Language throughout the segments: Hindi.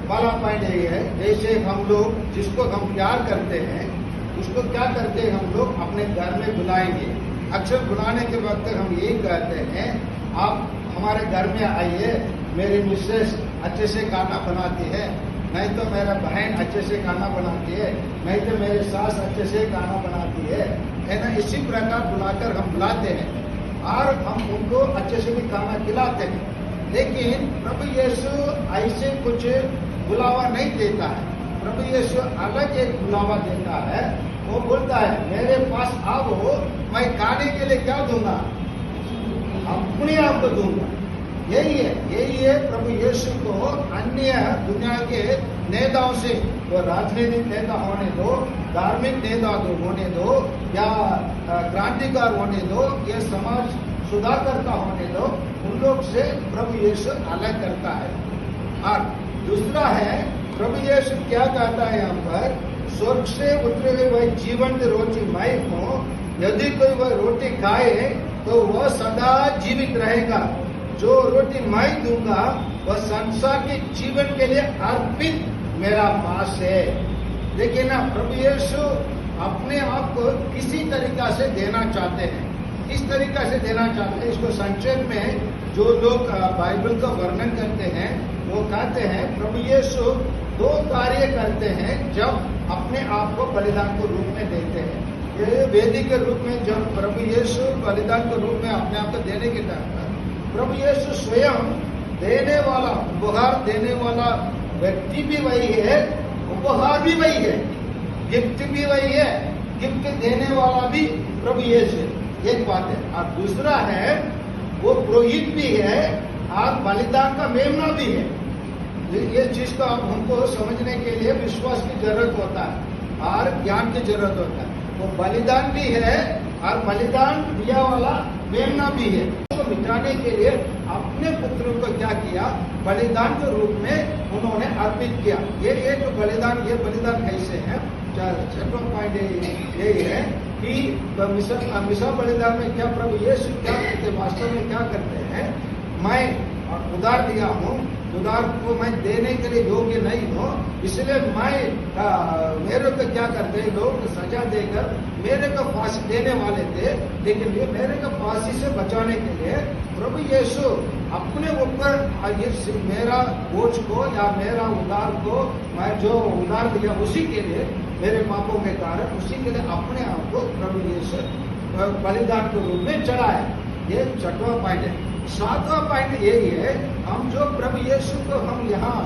वाला पॉइंट यही है, जैसे हम लोग जिसको हम प्यार करते हैं उसको क्या करते हैं, हम लोग अपने घर में बुलाएंगे। अक्सर बुलाने के वक्त हम यही कहते हैं, आप हमारे घर में आइए, मेरी मिसेस अच्छे से खाना बनाती है, नहीं तो मेरा बहन अच्छे से खाना बनाती है, नहीं तो मेरी सास अच्छे से खाना बनाती है ना। इसी प्रकार बुलाकर हम बुलाते हैं और हम उनको अच्छे से भी खाना खिलाते हैं। लेकिन प्रभु यीशु ऐसे कुछ बुलावा नहीं देता है। प्रभु यीशु अलग एक बुलावा देता है। वो बोलता है, मेरे पास आओ, मैं खाने के लिए क्या दूंगा, अपने आप को दूंगा। यही है प्रभु यीशु को अन्य दुनिया के नेताओं से, तो राजनीतिक नेता होने दो, धार्मिक नेता होने दो, या क्रांतिकार होने दो, या समाज सुधारकर्ता होने दो, उन लोग से प्रभु यीशु अलग करता है। और दूसरा है, प्रभु यीशु क्या कहता है यहाँ पर, स्वर्ग से उतरे हुए वह जीवंत रोटी मैं हूँ, यदि कोई वह रोटी खाए तो वह सदा जीवित रहेगा। जो रोटी मैं दूंगा वह संसार के जीवन के लिए अर्पित मेरा पास है। देखिए ना, प्रभु यीशु अपने आप को किसी तरीका से देना चाहते हैं, इस तरीका से देना चाहते हैं। इसको संक्षेप में जो लोग बाइबल का वर्णन करते हैं वो कहते हैं, प्रभु यीशु दो कार्य करते हैं जब अपने आप को बलिदान के रूप में देते हैं। ये वेदी के रूप में जब प्रभु यीशु बलिदान के रूप में अपने आप को देने के टाइम पर प्रभु यीशु स्वयं देने वाला, उपहार देने वाला व्यक्ति भी वही है, उपहार भी वही है, गिफ्ट भी वही है, गिफ्ट देने वाला भी प्रभु यीशु है। एक बात है। और दूसरा है, वो पुरोहित भी है और बलिदान का मेमना भी है। ये चीज को आप हमको समझने के लिए विश्वास की जरूरत होता है और ज्ञान की जरूरत होता है। वो बलिदान भी है और बलिदान दिया वाला मेमना भी है। उसको मिटाने के लिए अपने पुत्रों को क्या किया, बलिदान के रूप में उन्होंने अर्पित किया। ये जो बलिदान, ये बलिदान कैसे है, छठवां पॉइंट यही है कि मिसा बलिदान में क्या प्रभु यीशु क्या करते, वास्तव में क्या करते हैं, मैं उधार दिया हूँ, उधार को मैं देने के लिए योग्य नहीं हूँ, इसलिए मैं मेरे को क्या करते हैं लोग, सजा देकर मेरे को फांसी देने वाले थे, लेकिन ये मेरे को फांसी से बचाने के लिए प्रभु यीशु अपने ऊपर मेरा बोझ को या मेरा उधार को, मैं जो उधार दिया उसी के लिए, मेरे पापों के कारण उसी के लिए अपने आप को प्रभु यीशु बलिदान के रूप में चढ़ाया। ये छठवां पॉइंट है। सातवां पॉइंट यही है, हम जो प्रभु यीशु को हम यहाँ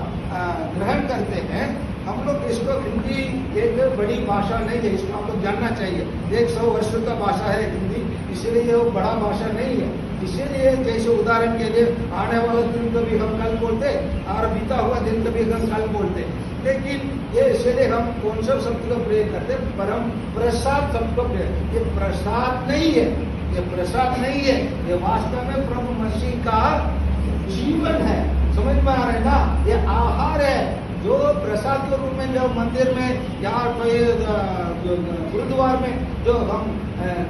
ग्रहण करते हैं, हम लोग इसको, हिंदी एक बड़ी भाषा नहीं है, इसको हमको जानना चाहिए। 100 वर्ष का भाषा है हिंदी, इसीलिए वो बड़ा भाषा नहीं है। इसीलिए जैसे उदाहरण के लिए आने वाला दिन कभी हम कल बोलते और बीता हुआ दिन कभी हम कल बोलते, लेकिन ये इसलिए हम कौन सा शब्द का प्रयोग करते, परम प्रसाद शब्द का प्रयोग। ये प्रसाद नहीं है, ये प्रसाद नहीं है, ये वास्तव में प्रभु मसीह का जीवन है। समझ में आ रहा है ना, ये आहार है जो प्रसाद के रूप में जब मंदिर में या गुरुद्वार में जो हम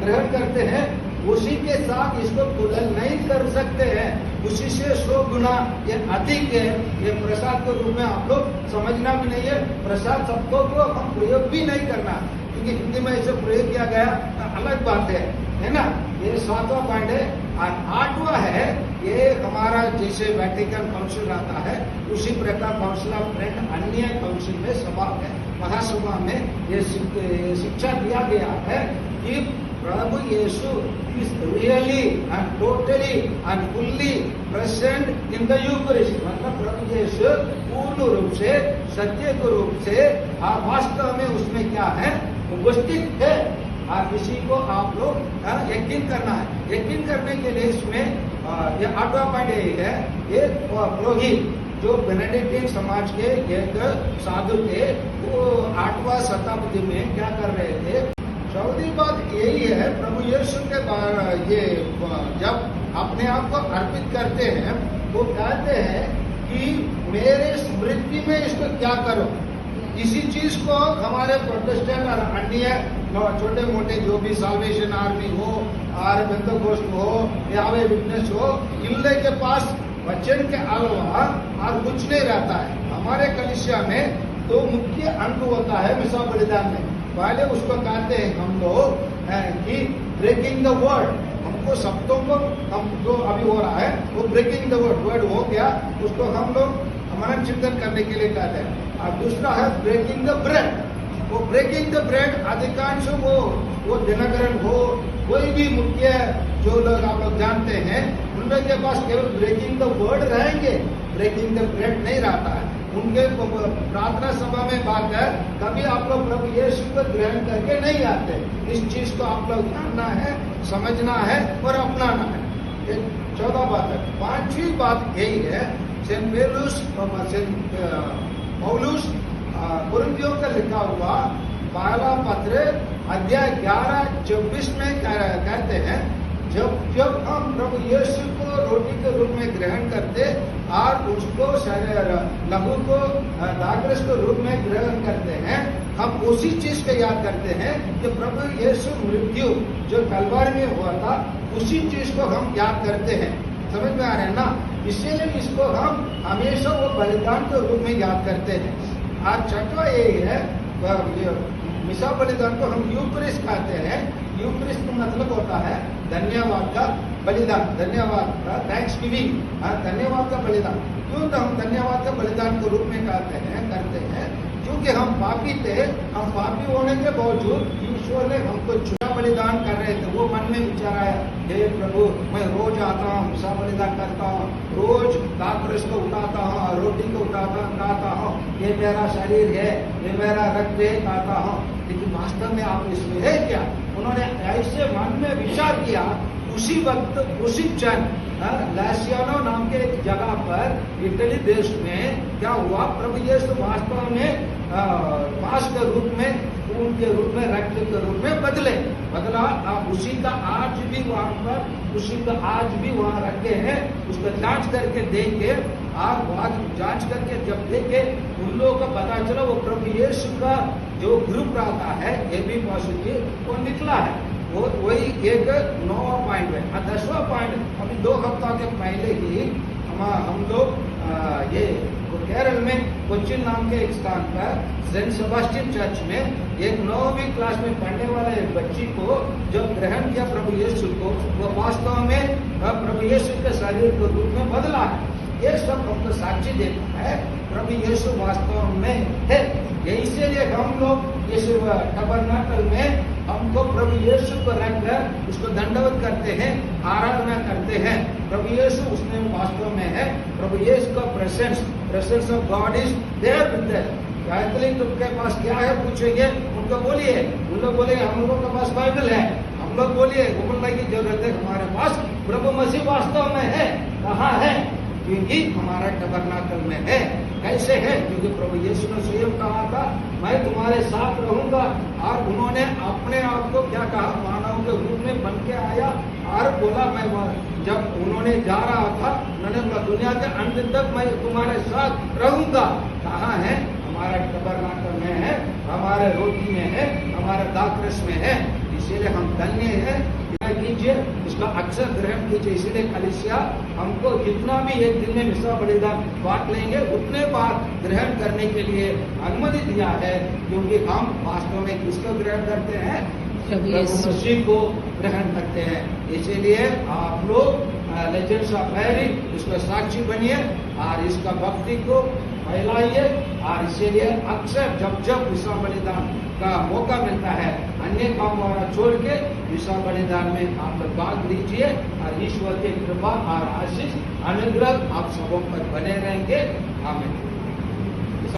ग्रहण करते हैं, उसी के साथ इसको तुलना नहीं कर सकते हैं। उसी से 100 गुना ये अधिक है। ये प्रसाद के रूप में आप लोग समझना भी नहीं है। प्रसाद शब्दों को हम प्रयोग भी नहीं करना, क्योंकि हिंदी में इसे प्रयोग किया गया अलग बात है ना। ये 7वां पॉइंट है। और 8वां है, ये हमारा जैसे वेटिकन काउंसिल आता है, उसी प्रकार काउंसिल ऑफ ट्रेंट अन्य काउंसिल में सभा में, महासभा में ये शिक्षा दिया गया है कि प्रभु यीशु is really and totally and fully present in the Eucharist। मतलब प्रभु यीशु पूर्ण रूप से, सत्य के रूप से और वास्तव में उसमें क्या है, उपस्थित है। और इसी को आप लोग यकीन करना है। यकीन करने के लिए इसमें ये 8वां पॉइंट यही है, ये पुरोहित जो बेनेडिक्टिन समाज के एक साधु थे, वो 8वां शताब्दी में क्या कर रहे थे। चौथी बात यही है, प्रभु यीशु के ये जब अपने आप को अर्पित करते हैं, वो कहते हैं कि मेरे स्मृति में इसको क्या करो। इसी चीज को हमारे प्रोटेस्टेंट और अन्य छोटे मोटे जो भी साल्वेशन आर्मी हो और पेंटेकोस्ट हो या विटनेस हो, इनके पास वचन के अलावा और कुछ नहीं रहता है। हमारे कलिसिया में दो मुख्य अंग होता है मिसा बलिदान में। पहले उसको कहते हैं हम लोग कि ब्रेकिंग द वर्ड। हमको शब्दों को हम जो अभी हो रहा है वो ब्रेकिंग द वर्ड हो गया, उसको हम लोग मनन चिंतन करने के लिए कहते हैं। और दूसरा है ब्रेकिंग द ब्रेड। वो ब्रेकिंग द ब्रेड अधिकांश वो दिनकरन हो, कोई भी मुख्य जो लोग आप लोग जानते हैं, उन लोग के पास केवल ब्रेकिंग द वर्ड रहेंगे, ब्रेकिंग द ब्रेड नहीं रहता है। उनके प्रार्थना सभा में बात है, कभी आप लोग प्रभु यीशु को ग्रहण करके नहीं आते। इस चीज को आप लोग जानना है, समझना है और अपनाना है। ये 14 बात है। 5वीं बात यही है, सेंट पौलुस कुरिन्थियों का लिखा हुआ पहला पत्र अध्याय 11-24 में कहते हैं, जब हम प्रभु यीशु को रोटी के रूप में ग्रहण करते और उसको लहू को दाखरस के रूप में ग्रहण करते हैं, हम उसी चीज को याद करते हैं कि प्रभु यीशु मृत्यु जो कलवारी में हुआ था, उसी चीज को हम याद करते हैं। समझ में आ रहे हैं ना? इसीलिए इसको हम हमेशा वो बलिदान के रूप में याद करते हैं। आज 6वां यही है, मिसा बलिदान को हम यूक्रिस्ट कहते हैं। यूक्रिस्ट का मतलब होता है धन्यवाद का बलिदान, धन्यवाद का थैंक्स गिविंग, धन्यवाद का बलिदान। क्यों तो हम धन्यवाद का बलिदान के रूप में करते हैं क्योंकि हम पापी थे। हम पापी होने के बावजूद ईश्वर ने हमको चुना बलिदान कर रहे थे। वो मन में विचार आया, हे प्रभु मैं रोज आता हूँ, मिसा बलिदान करता हूँ, रोज दाखरस को उठाता हूँ, रोटी को उठाता हूँ, ये मेरा शरीर है, ये मेरा रक्त है, खाता हूँ, लेकिन वास्तव में आप इसमें है क्या? उन्होंने ऐसे मन में विचार किया। उसी वक्त उसी क्षण लासियानो नाम के एक जगह पर इटली देश में क्या हुआ, प्रभु यीशु वास्तव में मांस के रूप में, खून के रूप में, रक्त के रूप में बदला। उसी का आज भी वहां पर, उसी का आज भी वहां रखे हैं। उसका जांच करके देंगे, और वहां जांच करके जब देखे उन लोगों को पता चला वो प्रभु यीशु का जो ग्रुप रहता है AB पॉजिटिव, वो निकला है। वो वही एक 9वां पॉइंट है। 10वां पॉइंट अभी 2 हफ्ता के पहले ही हम लोग ये केरल में कोचिन नाम के एक स्थान पर सेंट सेबास्टियन चर्च में एक 9वीं क्लास में पढ़ने वाले एक बच्ची को जब ग्रहण किया प्रभु यीशु को, वो वास्तव में प्रभु यीशु के शरीर के रूप में बदला है। ये सब हमको साक्षी देता है प्रभु यीशु वास्तव में है। इसीलिए हम लोग इस टबरनाकल में हमको प्रभु यीशु को रखकर उसको दंडवत करते हैं, आराधना करते हैं। प्रभु यीशु उसमें वास्तव में है। प्रभु यीशु का presence of God is there with us. Catholic तुमके पास क्या है पूछेंगे, उनको बोलिए, उन लोग बोले हम लोगों के पास बाइबल है। हम लोग बोलिए घूमने की जरूरत है, हमारे पास प्रभु मसीह वास्तव में है। कहाँ है? क्योंकि हमारा टबरनाकल में है। कैसे है? क्योंकि प्रभु यीशु ने स्वयं कहा था, मैं तुम्हारे साथ रहूंगा। और उन्होंने अपने आप को क्या कहा, मानव के रूप में बन के आया और बोला, मैं जब उन्होंने जा रहा था, उन्होंने दुनिया के अंत तक मैं तुम्हारे साथ रहूंगा। कहाँ है? हमारा टबरनाकल में है, हमारे रोटी में है, हमारे दाखरस में है। इसीलिए हम धन्य हैं। कीजिए, इसका अक्सर ग्रहण कीजिए। इसीलिए कलीसिया हमको जितना भी एक दिन में मिसा बलिदान बांट लेंगे, उतने बार ग्रहण करने के लिए अनुमति दिया है। क्योंकि हम वास्तव में किसको ग्रहण करते हैं? प्रभु मसीह को ग्रहण करते हैं। इसीलिए आप लोग लेजेंड्स ऑफ मैरी इसका साक्षी बनिए और इसका भक्ति को फैलाइए। और इसीलिए अक्सर जब मिसा बलिदान का मौका मिलता है, अन्य काम वाला छोड़ के मिसा बलिदान में आप लोग भाग लीजिए। और ईश्वर की कृपा और आशीष अनुग्रह आप सबों पर बने रहेंगे। आमीन।